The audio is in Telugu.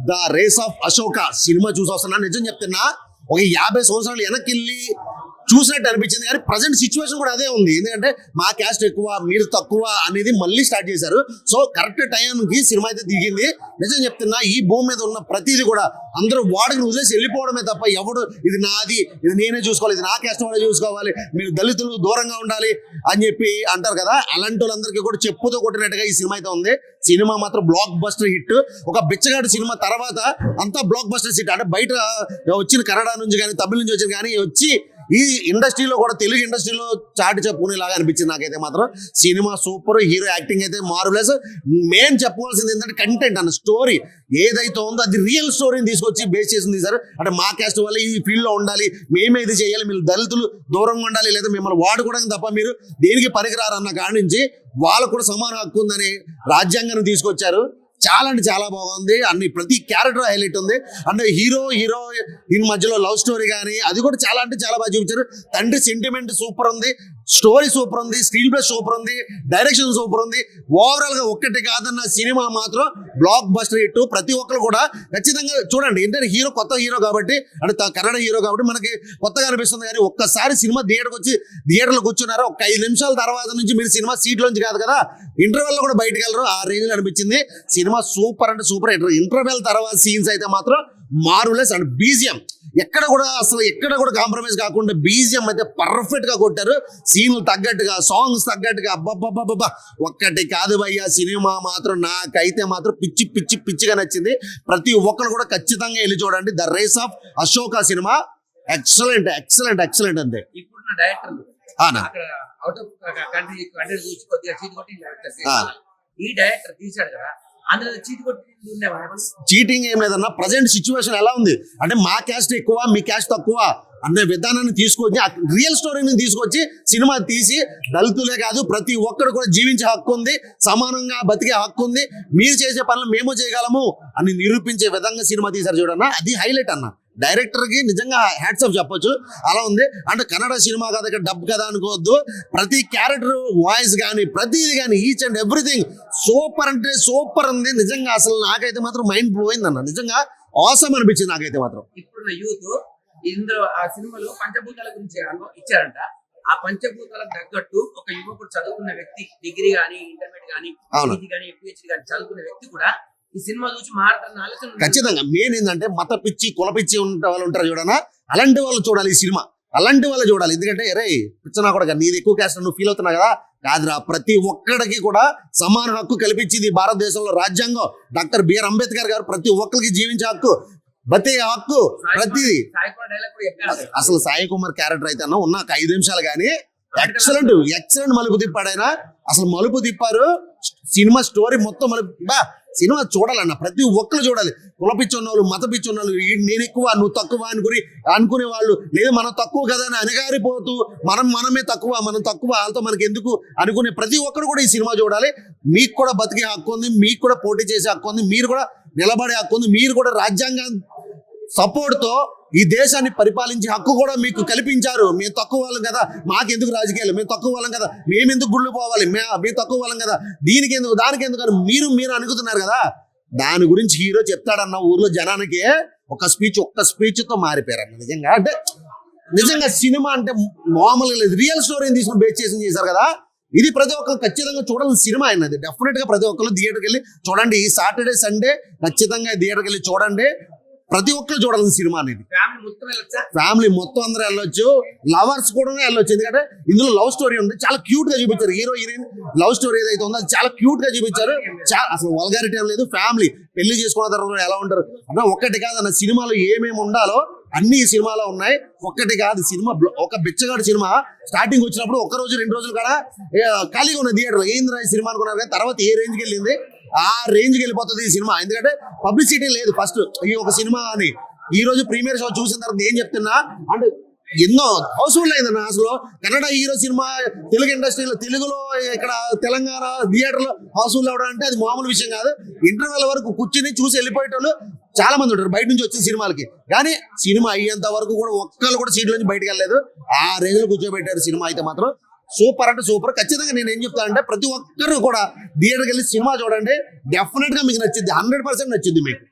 The race of Ashoka cinema చూసి వస్తున్నా. నిజం చెప్తున్నా, ఒక 50 సంవత్సరాలు వెనక్కి వెళ్ళి చూసినట్టు అనిపించింది. కానీ ప్రజెంట్ సిచ్యువేషన్ కూడా అదే ఉంది. ఎందుకంటే మా క్యాస్ట్ ఎక్కువ, మీరు తక్కువ అనేది మళ్ళీ స్టార్ట్ చేశారు. సో కరెక్ట్ టైంకి సినిమా అయితే దిగింది. నిజం చెప్తున్నా, ఈ భూమి మీద ఉన్న ప్రతిదీ కూడా అందరూ వాడుకుని వదిలేసి వెళ్ళిపోవడమే తప్ప ఎవడు ఇది నాది, ఇది నేనే చూసుకోవాలి, ఇది నా క్యాస్ట్ వాళ్ళే చూసుకోవాలి, మీరు దళితులు దూరంగా ఉండాలి అని చెప్పి అంటారు కదా. అలాంటి వాళ్ళందరికీ కూడా చెప్పుతో కొట్టినట్టుగా ఈ సినిమా అయితే ఉంది. సినిమా మాత్రం బ్లాక్ బస్టర్ హిట్. ఒక బిచ్చగాడు సినిమా తర్వాత అంతా బ్లాక్ బస్టర్ హిట్. అంటే బయట వచ్చిన కన్నడ నుంచి కానీ తమిళ నుంచి వచ్చిన కానీ వచ్చి ఈ ఇండస్ట్రీలో కూడా తెలుగు ఇండస్ట్రీలో చాటి చెప్పుకునేలాగా అనిపించింది నాకైతే మాత్రం. సినిమా సూపర్, హీరో యాక్టింగ్ అయితే మార్వెలస్. మెయిన్ చెప్పవలసింది ఏంటంటే కంటెంట్ అన్న స్టోరీ ఏదైతే ఉందో అది రియల్ స్టోరీని తీసుకొచ్చి బేస్ చేసింది సార్. అంటే మా క్యాస్ట్ వల్ల ఈ ఫీల్డ్ లో ఉండాలి, మేమే ఇది చేయాలి, మీరు దళితులు దూరంగా ఉండాలి, లేదా మిమ్మల్ని వాడుకోవడానికి తప్ప మీరు దేనికి పనికిరారు అన్న కాడి నుంచి వాళ్ళకు కూడా సమాన హక్కు ఉందని రాజ్యాంగాన్ని తీసుకొచ్చారు. చాలా అంటే చాలా బాగుంది. అన్ని ప్రతి క్యారెక్టర్ హైలైట్ ఉంది. అంటే హీరో దీని మధ్యలో లవ్ స్టోరీ కానీ అది కూడా చాలా అంటే చాలా బాగా చూపించారు. తండ్రి సెంటిమెంట్ సూపర్ ఉంది, స్టోరీ సూపర్ ఉంది, స్క్రీన్ ప్లే సూపర్ ఉంది, డైరెక్షన్ సూపర్ ఉంది. ఓవరాల్ గా ఒక్కటి కాదన్న సినిమా మాత్రం బ్లాక్ బస్టర్ హిట్. ప్రతి ఒక్కరు కూడా ఖచ్చితంగా చూడండి. ఏంటంటే హీరో కొత్త హీరో కాబట్టి, అంటే కన్నడ హీరో కాబట్టి మనకి కొత్తగా అనిపిస్తుంది. కానీ ఒక్కసారి సినిమా థియేటర్లో కూర్చున్నారో ఒక 5 నిమిషాల తర్వాత నుంచి మీరు సినిమా సీట్లోంచి కాదు కదా, ఇంటర్వెల్ లో కూడా బయటకు వెళ్ళరు. ఆ రేంజ్ లో అనిపించింది. సినిమా సూపర్ అంటే సూపర్. ఇంటర్వెల్ తర్వాత సీన్స్ అయితే మాత్రం మార్వెలస్. అండ్ బీజిఎం ఎక్కడ కూడా కాంప్రమైజ్ కాకుండా బీజిఎం అయితే పర్ఫెక్ట్ గా కొట్టారు. సీన్లు తగ్గట్టుగా, సాంగ్స్ తగ్గట్టుగా. అబ్బబ్బబ్బబ్బా ఒక్కటి కాదు భయ్యా, సినిమా మాత్రం నాకైతే మాత్రం పిచ్చిగా నచ్చింది. ప్రతి ఒక్కరు కూడా ఖచ్చితంగా వెళ్ళి చూడండి. The race of Ashoka cinema excellent అంతే. ఇప్పుడు నా డైరెక్టర్ అవుట్ ఆఫ్ కంట్రీ చూసి కొద్దిగా చీటి కొట్టి ఈ డైరెక్టర్ తీశాడు కదా, అందులో చీటింగ్ ఏం లేదన్నా. ప్రజెంట్ సిచ్యువేషన్ ఎలా ఉంది అంటే మా క్యాస్ట్ ఎక్కువ, మీ క్యాస్ట్ తక్కువ అనే విధానాన్ని తీసుకొచ్చి రియల్ స్టోరీని తీసుకొచ్చి సినిమా తీసి దళితులే కాదు ప్రతి ఒక్కరు కూడా జీవించే హక్కు ఉంది, సమానంగా బతికే హక్కు ఉంది, మీరు చేసే పనులు మేము చేయగలము అని నిరూపించే విధంగా సినిమా తీశారు చూడన్నా. అది హైలైట్ అన్న. డైరెక్టర్ కి నిజంగా హ్యాట్స్ ఆఫ్ చెప్పొచ్చు. అలా ఉంది. అంటే కన్నడ సినిమా కదా, ఇక్కడ డబ్ కదా అనుకోవద్దు. ప్రతి క్యారెక్టర్ వాయిస్ కానీ ప్రతిది కానీ ఈచ్ అండ్ ఎవ్రీథింగ్ సూపర్ అంటే సూపర్ ఉంది. నిజంగా అసలు నాకైతే మాత్రం మైండ్ బ్లోయింగ్ అన్న. నిజంగా ఆసమ్ అనిపించింది నాకైతే మాత్రం. ఇప్పుడున్న యూత్ ఇందులో ఆ సినిమాలో పంచభూతాల గురించి ఇచ్చారంట. ఆ పంచభూతాలకు తగ్గట్టు ఒక యువకుడు చదువుకున్న వ్యక్తి, డిగ్రీ కానీ ఇంటర్మీడియట్ కానీ పీజీ కానీ పిహెచ్డి కానీ చదువుకున్న వ్యక్తి కూడా ఈ సినిమా చూసి మారుతున్న ఆలోచన ఖచ్చితంగా. మెయిన్ ఏంటంటే మత పిచ్చి, కుల పిచ్చి ఉండే వాళ్ళు ఉంటారు చూడనా, అలాంటి వాళ్ళు చూడాలి ఈ సినిమా. అలాంటి వాళ్ళు చూడాలి. ఎందుకంటే అరే పిచ్చనా కూడా నీది ఎక్కువ క్యాస్ట్ నువ్వు ఫీల్ అవుతున్నావు కదా, కాదురా ప్రతి ఒక్కడికి కూడా సమాన హక్కు కల్పించింది భారతదేశంలో రాజ్యాంగం. డాక్టర్ బిఆర్ అంబేద్కర్ గారు ప్రతి ఒక్కరికి జీవించే హక్కు, బతికే హక్కు, ప్రతిదీ. అసలు సాయి కుమార్ క్యారెక్టర్ అయితే అన్న ఉన్న 5 నిమిషాలు కానీ ఎక్సలెంట్ మలుపు తిప్పాడైనా. అసలు మలుపు తిప్పారు. సినిమా స్టోరీ మొత్తం సినిమా చూడాలన్న ప్రతి ఒక్కరు చూడాలి. కులపిచ్చి ఉన్నవాళ్ళు, మత పిచ్చి ఉన్నవాళ్ళు, నేను ఎక్కువ నువ్వు తక్కువ అనుకునే వాళ్ళు, లేదా మనం తక్కువ కదా అని అనగారిపోతూ మనమే తక్కువ వాళ్ళతో మనకి ఎందుకు అనుకునే ప్రతి ఒక్కరు కూడా ఈ సినిమా చూడాలి. మీకు కూడా బతికే హక్కు ఉంది, మీకు కూడా పోటీ చేసే హక్కు ఉంది, మీరు కూడా నిలబడే హక్కు ఉంది, మీరు కూడా రాజ్యాంగం సపోర్ట్ తో ఈ దేశాన్ని పరిపాలించే హక్కు కూడా మీకు కల్పించారు. మేము తక్కువ వాళ్ళం కదా, మాకెందుకు రాజకీయాలు, మేము తక్కువ వాళ్ళం కదా, మేమెందుకు గుళ్ళు పోవాలి, మేము తక్కువ వాళ్ళం కదా, దానికి ఎందుకు అని మీరు అనుకుతున్నారు కదా. దాని గురించి హీరో చెప్తాడన్న ఊర్లో జనానికి ఒక్క స్పీచ్ తో మారిపోయారన్న. నిజంగా సినిమా అంటే మామూలుగా లేదు. రియల్ స్టోరీని తీసుకుని బేస్ చేశారు కదా. ఇది ప్రతి ఒక్కరు ఖచ్చితంగా చూడాలని సినిమా అయినది. డెఫినెట్ గా ప్రతి ఒక్కరు థియేటర్కి వెళ్ళి చూడండి. ఈ సాటర్డే సండే ఖచ్చితంగా థియేటర్కి వెళ్ళి చూడండి. ప్రతి ఒక్కరు చూడాలని సినిమా అనేది. ఫ్యామిలీ మొత్తం అందరూ వెళ్ళొచ్చు, లవర్స్ కూడా వెళ్ళొచ్చు. ఎందుకంటే ఇందులో లవ్ స్టోరీ ఉంది, చాలా క్యూట్ గా చూపించారు. హీరో హీరోయిన్ లవ్ స్టోరీ ఏదైతే ఉందో అది చాలా క్యూట్ గా చూపించారు. అసలు వల్గారిటీ ఏం లేదు. ఫ్యామిలీ పెళ్లి చేసుకున్న తర్వాత ఎలా ఉంటారు అన్న ఒక్కటి కాదన్న. సినిమాలో ఏమేమి ఉండాలో అన్ని ఈ సినిమాలో ఉన్నాయి. ఒక్కటి కాదు. సినిమా ఒక బిచ్చగాడు సినిమా స్టార్టింగ్ వచ్చినప్పుడు 1 రోజు 2 రోజులు కూడా ఖాళీగా ఉన్న థియేటర్ ఏంద్రా ఈ సినిమా అనుకున్నారు. కానీ తర్వాత ఏ రేంజ్కి వెళ్ళింది ఆ రేంజ్కి వెళ్ళిపోతుంది ఈ సినిమా. ఎందుకంటే పబ్లిసిటీ లేదు ఫస్ట్ ఈ ఒక సినిమా అని. ఈ రోజు ప్రీమియర్ షో చూసిన తర్వాత ఏం చెప్తున్నా అంటే ఎన్నో హౌస్ఫుల్ అయిందన్న. అసలు కన్నడ హీరో సినిమా తెలుగు ఇండస్ట్రీలో, తెలుగులో ఇక్కడ తెలంగాణ థియేటర్లో హౌస్ఫుల్ అవడం అంటే అది మామూలు విషయం కాదు. ఇంటర్వెల్ వరకు కూర్చుని చూసి వెళ్ళిపోయేటోళ్ళు చాలా మంది ఉంటారు బయట నుంచి వచ్చిన సినిమాలకి. కానీ సినిమా అయ్యేంత వరకు కూడా ఒక్కళ్ళు కూడా సీట్ల నుంచి బయటకు వెళ్ళలేదు. ఆ రేంజ్ లో కూర్చోబెట్టారు. సినిమా అయితే మాత్రం సూపర్ అంటే సూపర్. ఖచ్చితంగా నేను ఏం చెప్తానంటే ప్రతి ఒక్కరు కూడా థియేటర్కి వెళ్ళి సినిమా చూడండి. డెఫినెట్ గా మీకు నచ్చింది, 100% నచ్చింది మీకు.